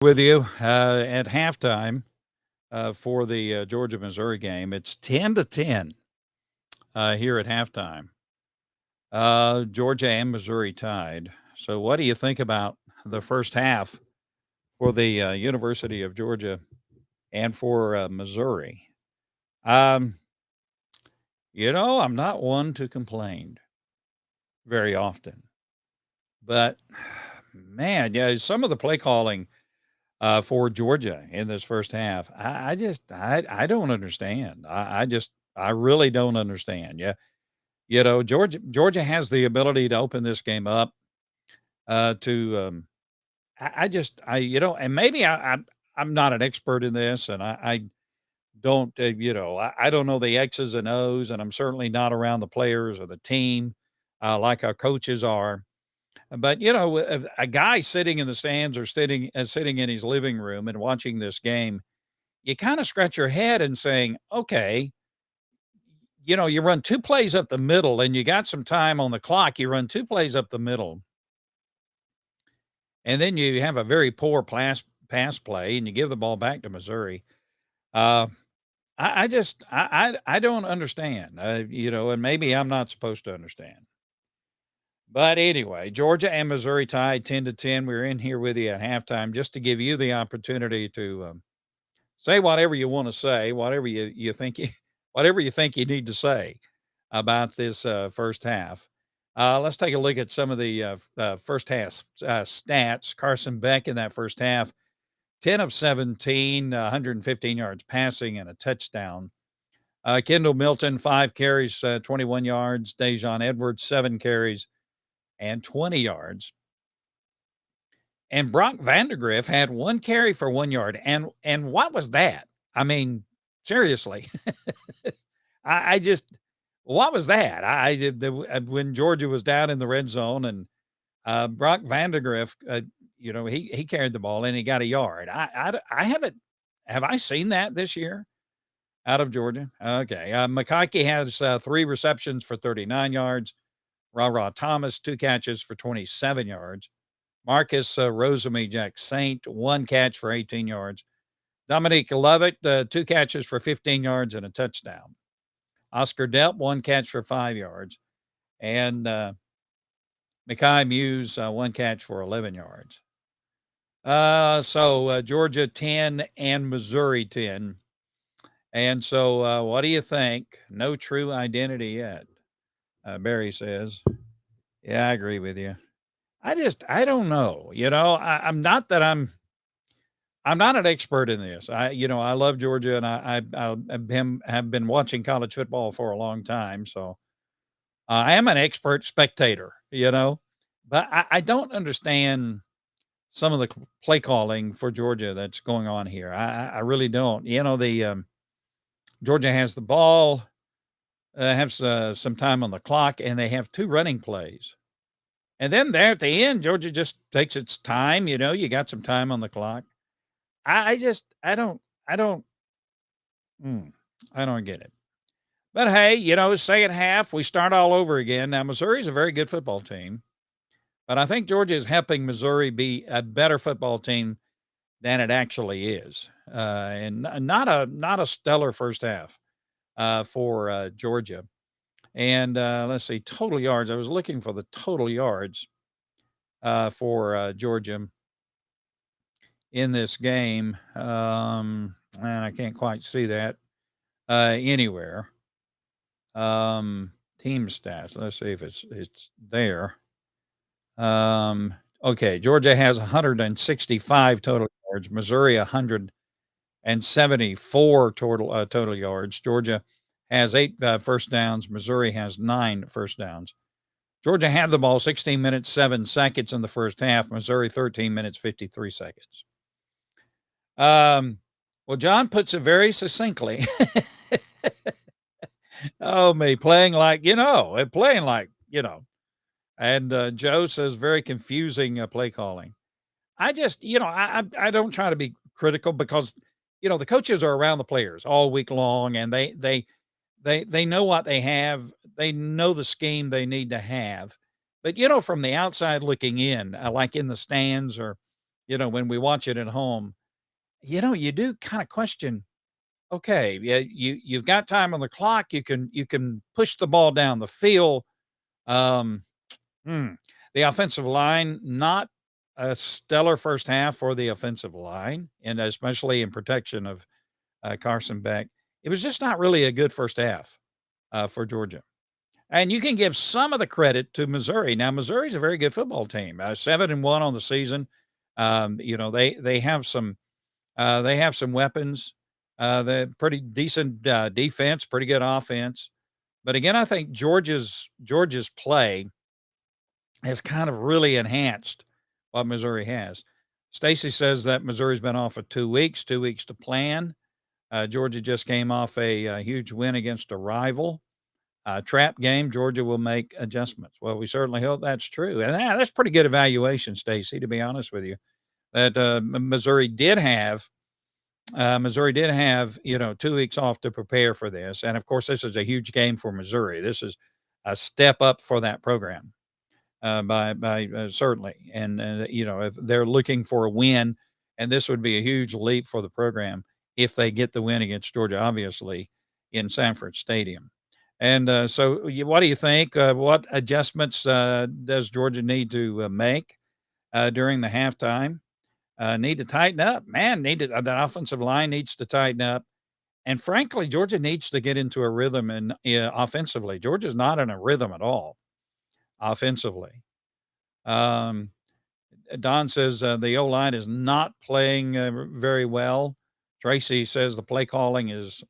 With you at halftime for the Georgia Missouri game. It's 10-10 here at halftime. Georgia and Missouri tied. So, what do you think about the first half for the University of Georgia and for Missouri? Um, I'm not one to complain very often, but man, yeah, some of the play calling for Georgia in this first half. I don't understand. I really don't understand. Yeah, Georgia has the ability to open this game up. To I just I and maybe I'm not an expert in this, and I don't I don't know the X's and O's, and I'm certainly not around the players or the team like our coaches are. But if a guy sitting in the stands or sitting in his living room and watching this game, you kind of scratch your head and saying, okay, you run two plays up the middle and you got some time on the clock. You run two plays up the middle, and then you have a very poor pass play and you give the ball back to Missouri. Uh, I don't understand, and maybe I'm not supposed to understand. But anyway, Georgia and Missouri tied 10-10. We're in here with you at halftime just to give you the opportunity to say whatever you want to say, whatever you think you need to say about this first half. Let's take a look at some of the first half stats. Carson Beck in that first half, 10 of 17, 115 yards passing and a touchdown. Kendall Milton, 5 carries, 21 yards. Dejon Edwards, 7 carries and 20 yards. And Brock Vandegrift had 1 carry for 1 yard. And what was that? I mean, seriously, I just what was that? I did when Georgia was down in the red zone and Brock Vandegrift, he carried the ball and he got a yard. I haven't have I seen that this year out of Georgia? Okay, McConkey has 3 receptions for 39 yards. Ra Thomas 2 catches for 27 yards. Marcus Rosemy Jack Saint 1 catch for 18 yards. Dominique Lovett 2 catches for 15 yards and a touchdown. Oscar Delp 1 catch for 5 yards. And Mekhi Muse 1 catch for 11 yards. So Georgia 10 and Missouri 10. And so what do you think? No true identity yet, Barry says. Yeah, I agree with you. I don't know. I'm not that I'm not an expert in this. I love Georgia and have been watching college football for a long time. So I am an expert spectator, but I don't understand some of the play calling for Georgia that's going on here. I really don't. The Georgia has the ball, has some time on the clock, and they have 2 running plays. And then there at the end, Georgia just takes its time. You got some time on the clock. I just, I don't, mm, I don't get it. But hey, second half, we start all over again. Now, Missouri's a very good football team, but I think Georgia is helping Missouri be a better football team than it actually is, and not a stellar first half for Georgia. And let's see, total yards. I was looking for the total yards for Georgia in this game, and I can't quite see that anywhere. Team stats. Let's see if it's there. Okay, Georgia has 165 total yards. Missouri 174 total yards. Georgia has 8 first downs. Missouri has 9 first downs. Georgia had the ball 16 minutes 7 seconds in the first half. Missouri 13 minutes 53 seconds. Well, John puts it very succinctly. Oh, me playing like. And Joe says very confusing play calling. I just, I don't try to be critical because, the coaches are around the players all week long, and they know what they have. They know the scheme they need to have. But from the outside looking in, like in the stands or when we watch it at home, you do kind of question, okay, yeah, you've got time on the clock. You can push the ball down the field. Um, hmm, the offensive line, not a stellar first half for the offensive line, and especially in protection of Carson Beck. It was just not really a good first half for Georgia. And you can give some of the credit to Missouri. Now, Missouri's a very good football team. 7-1 on the season. They have some weapons. They're pretty decent defense, pretty good offense. But again, I think Georgia's play has kind of really enhanced what Missouri has. Stacy says that Missouri's been off for 2 weeks, 2 weeks to plan. Georgia just came off a huge win against a rival. Trap game, Georgia will make adjustments. Well, we certainly hope that's true. And that's pretty good evaluation, Stacy, to be honest with you, that Missouri did have, 2 weeks off to prepare for this. And of course, this is a huge game for Missouri. This is a step up for that program by certainly. And, if they're looking for a win, and this would be a huge leap for the program if they get the win against Georgia, obviously, in Sanford Stadium. And what do you think? What adjustments does Georgia need to make during the halftime? Need to tighten up, man. The offensive line needs to tighten up, and frankly, Georgia needs to get into a rhythm. And offensively, Georgia's not in a rhythm at all offensively. Um, Don says the O line is not playing very well. Tracy says the play calling is,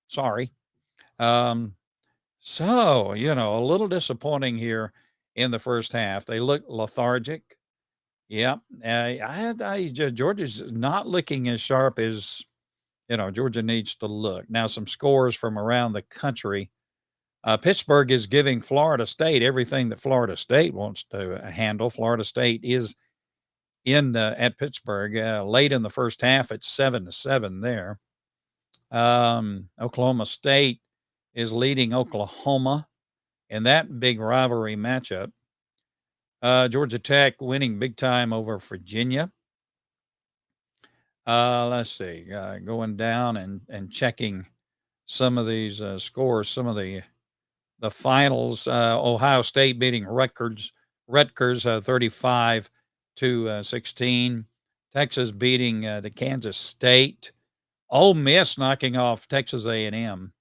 sorry. Um, a little disappointing here in the first half. They look lethargic. Yeah, Georgia's not looking as sharp as Georgia needs to look. Now, some scores from around the country. Pittsburgh is giving Florida State everything that Florida State wants to handle. Florida State is in at Pittsburgh late in the first half at 7-7 there. Oklahoma State is leading Oklahoma in that big rivalry matchup. Georgia Tech winning big time over Virginia. Let's see, going down and checking some of these scores, some of the finals. Ohio State beating Rutgers 35-16. Texas beating the Kansas State. Ole Miss knocking off Texas A&M.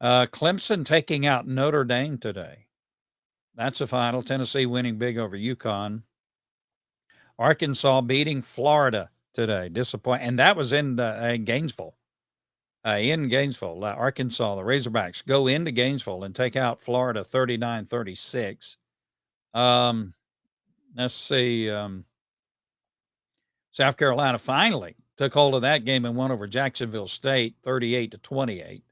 Clemson taking out Notre Dame today. That's a final. Tennessee winning big over UConn. Arkansas beating Florida today. Disappointing. And that was in Gainesville. Arkansas, the Razorbacks go into Gainesville and take out Florida 39-36. Let's see. South Carolina finally took hold of that game and won over Jacksonville State 38-28.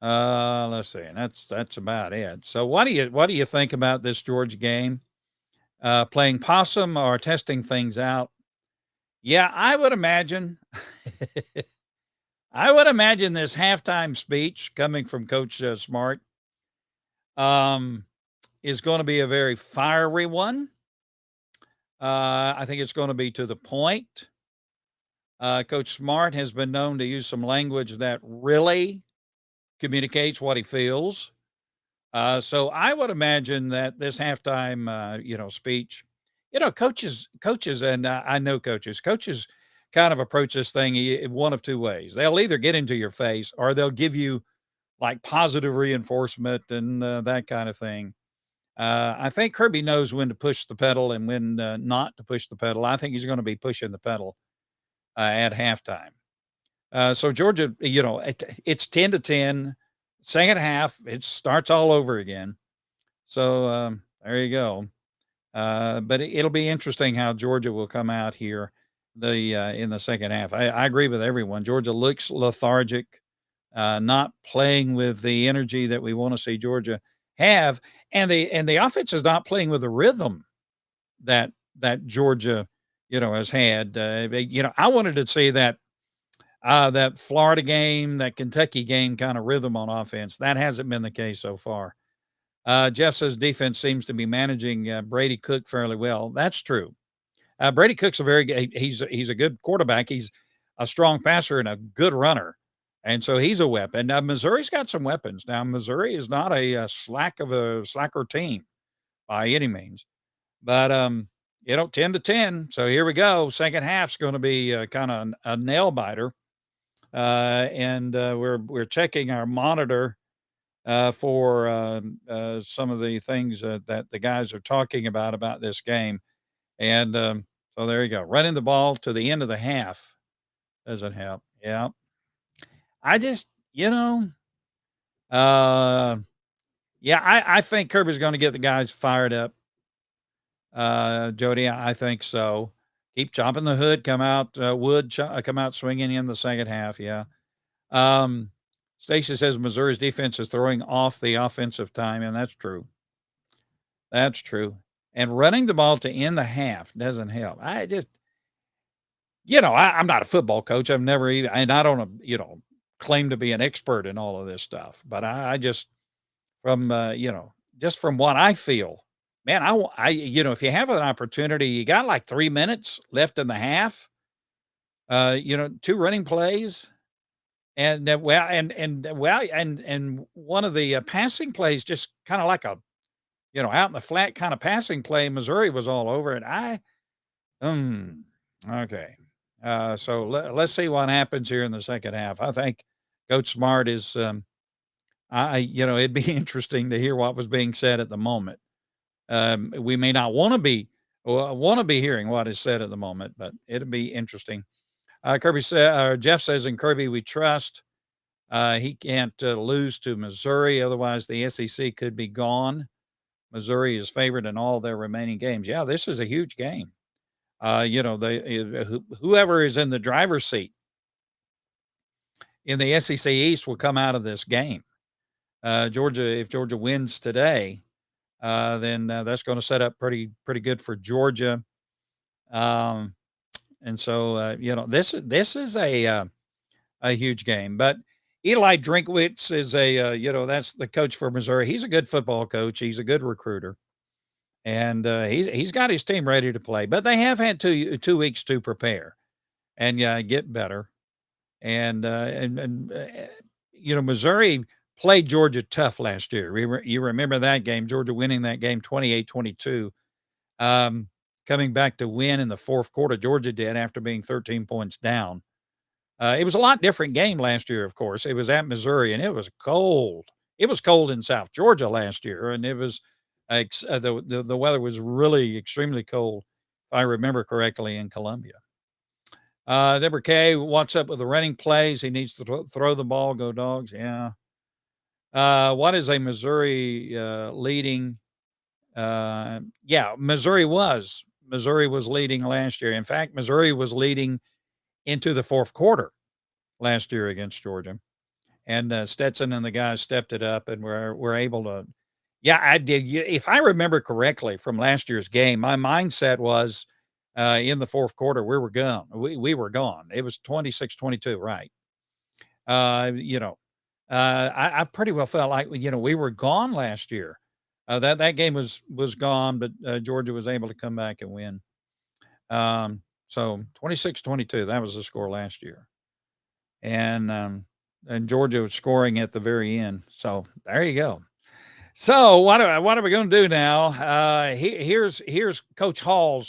Let's see, and that's about it. So what do you think about this Georgia game? Playing possum or testing things out? Yeah, I would imagine. I would imagine this halftime speech coming from Coach Smart is going to be a very fiery one. I think it's going to be to the point. Coach Smart has been known to use some language that really communicates what he feels. So I would imagine that this halftime, speech, coaches, and I know coaches kind of approach this thing in one of two ways. They'll either get into your face or they'll give you like positive reinforcement and that kind of thing. I think Kirby knows when to push the pedal and when not to push the pedal. I think he's going to be pushing the pedal at halftime. So Georgia, it's 10-10. Second half, it starts all over again. So there you go. But it'll be interesting how Georgia will come out here in the second half. I agree with everyone. Georgia looks lethargic, not playing with the energy that we want to see Georgia have, and the offense is not playing with the rhythm that Georgia, has had. I wanted to see that Florida game, that Kentucky game kind of rhythm on offense. That hasn't been the case so far. Jeff says defense seems to be managing Brady Cook fairly well. That's true. Brady Cook's a very good he's a good quarterback. He's a strong passer and a good runner, and so he's a weapon. Now Missouri's got some weapons. Now Missouri is not a slacker team by any means, but 10-10. So here we go. Second half's going to be kind of a nail biter, and we're checking our monitor for some of the things that the guys are talking about this game. And so there you go. Running the ball to the end of the half doesn't help. Yeah. I just, uh, yeah, I think Kirby's going to get the guys fired up. Jody, I think so. Keep chopping the hood, come out swinging in the second half. Yeah. Um, Stacy says Missouri's defense is throwing off the offensive time, and that's true. That's true. And running the ball to end the half doesn't help. I just, I'm not a football coach. I've never even, and I don't, claim to be an expert in all of this stuff. But I just, from, just from what I feel, man, if you have an opportunity, you got like 3 minutes left in the half, two running plays. And and one of the passing plays, just kind of like a, out in the flat kind of passing play. Missouri was all over it. Um, okay. So let's see what happens here in the second half. I think Coach Smart is, it'd be interesting to hear what was being said at the moment. We may not want to be hearing what is said at the moment, but it'll be interesting. Jeff says in Kirby we trust. He can't lose to Missouri, otherwise the SEC could be gone. Missouri is favored in all their remaining games. Yeah, this is a huge game. Whoever is in the driver's seat in the SEC East will come out of this game. Georgia, if Georgia wins today, then that's going to set up pretty good for Georgia. And so this is a huge game. But Eli Drinkwitz is that's the coach for Missouri. He's a good football coach. He's a good recruiter, and he's got his team ready to play. But they have had 2 weeks to prepare and get better. And Missouri played Georgia tough last year. You remember that game? Georgia winning that game 28-22. Coming back to win in the fourth quarter, Georgia did after being 13 points down. It was a lot different game last year, of course. It was at Missouri, and it was cold. It was cold in South Georgia last year, and it was the weather was really extremely cold, if I remember correctly, in Columbia. Deborah K, what's up with the running plays? He needs to throw the ball. Go Dogs. Yeah. What is a Missouri leading? Missouri was leading last year. In fact, Missouri was leading into the fourth quarter last year against Georgia, and Stetson and the guys stepped it up, and we're able to. Yeah, I did. If I remember correctly from last year's game, my mindset was in the fourth quarter we were gone. We were gone. It was 26-22, right? I pretty well felt like we were gone last year. That game was gone, but Georgia was able to come back and win. So 26-22, that was the score last year. And Georgia was scoring at the very end. So there you go. So what are we going to do now? Here's Coach Hall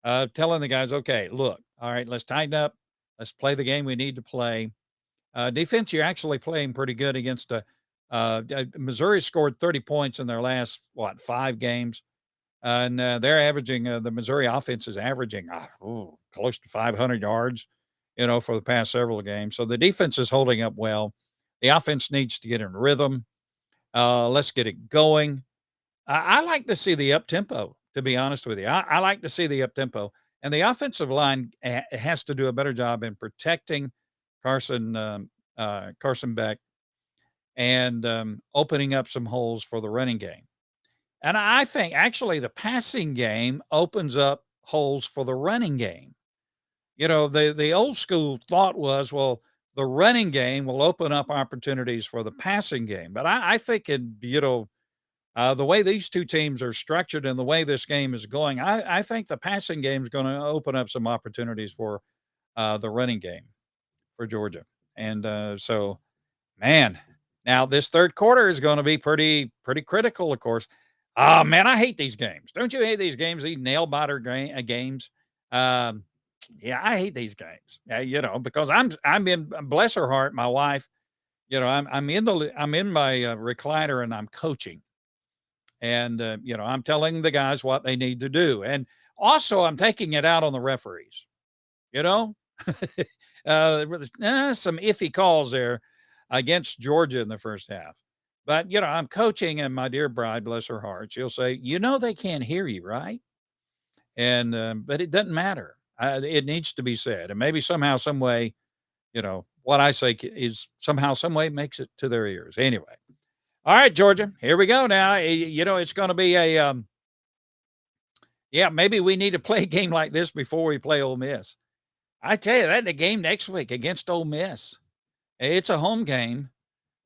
telling the guys, okay, look, all right, let's tighten up. Let's play the game we need to play. Defense, you're actually playing pretty good against Missouri scored 30 points in their last, 5 games. And they're averaging, the Missouri offense is averaging close to 500 yards, for the past several games. So the defense is holding up well. The offense needs to get in rhythm. Let's get it going. I like to see the up tempo, to be honest with you. I like to see the up tempo. And the offensive line has to do a better job in protecting Carson Beck and opening up some holes for the running game. And I think actually the passing game opens up holes for the running game. The old school thought was, well, the running game will open up opportunities for the passing game. But I think The way these two teams are structured and the way this game is going, I think the passing game is going to open up some opportunities for the running game for Georgia. And so, man, now this third quarter is going to be pretty critical, of course. Ah, man, I hate these games. Don't you hate these games? These nail biter games. Um, yeah, I hate these games. Because I'm in. Bless her heart, my wife. I'm in my recliner and I'm coaching, and I'm telling the guys what they need to do, and also I'm taking it out on the referees. You know, some iffy calls there against Georgia in the first half. But, I'm coaching, and my dear bride, bless her heart, she'll say, they can't hear you, right? And, but it doesn't matter. It needs to be said. And maybe somehow, some way, what I say is somehow, some way makes it to their ears. Anyway. All right, Georgia, here we go now. It's going to be yeah, maybe we need to play a game like this before we play Ole Miss. I tell you, that the game next week against Ole Miss. It's a home game.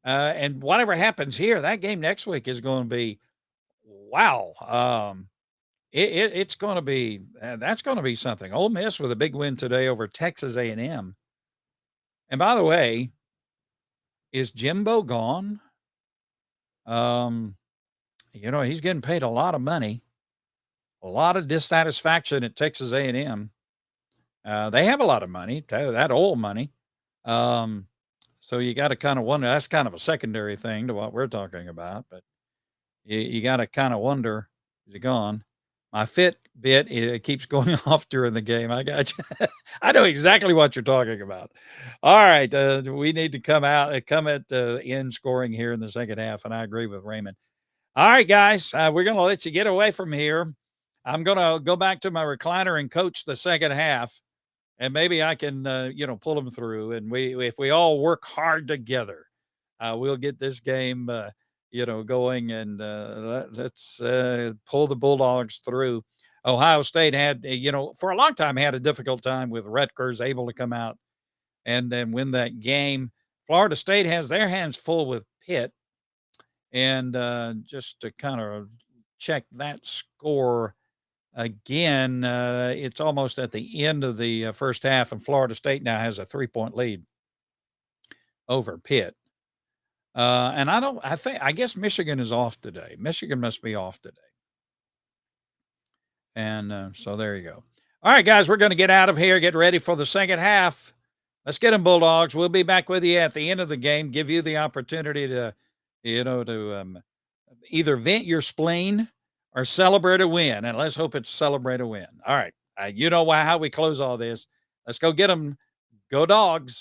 And whatever happens here, that game next week is going to be wow. It's going to be that's going to be something. Ole Miss with a big win today over Texas A&M. And by the way, is Jimbo gone? He's getting paid a lot of money, a lot of dissatisfaction at Texas A&M. They have a lot of money, that old money. So you got to kind of wonder. That's kind of a secondary thing to what we're talking about, but you got to kind of wonder, is he gone? My Fitbit it keeps going off during the game. I got you. I know exactly what you're talking about. All right, we need to come at the end scoring here in the second half, and I agree with Raymond. All right, guys, we're going to let you get away from here. I'm going to go back to my recliner and coach the second half, and maybe I can, pull them through. And if we all work hard together, we'll get this game, going, and let's pull the Bulldogs through. Ohio State had, for a long time had a difficult time with Rutgers able to come out and then win that game. Florida State has their hands full with Pitt. And just to kind of check that score again, it's almost at the end of the first half, and Florida State now has a 3-point lead over Pitt. And I guess Michigan is off today. Michigan must be off today. And so there you go. All right, guys, we're going to get out of here, get ready for the second half. Let's get them, Bulldogs. We'll be back with you at the end of the game, give you the opportunity to, either vent your spleen or celebrate a win. And let's hope it's celebrate a win. All right. You know how we close all this. Let's go get them. Go Dogs.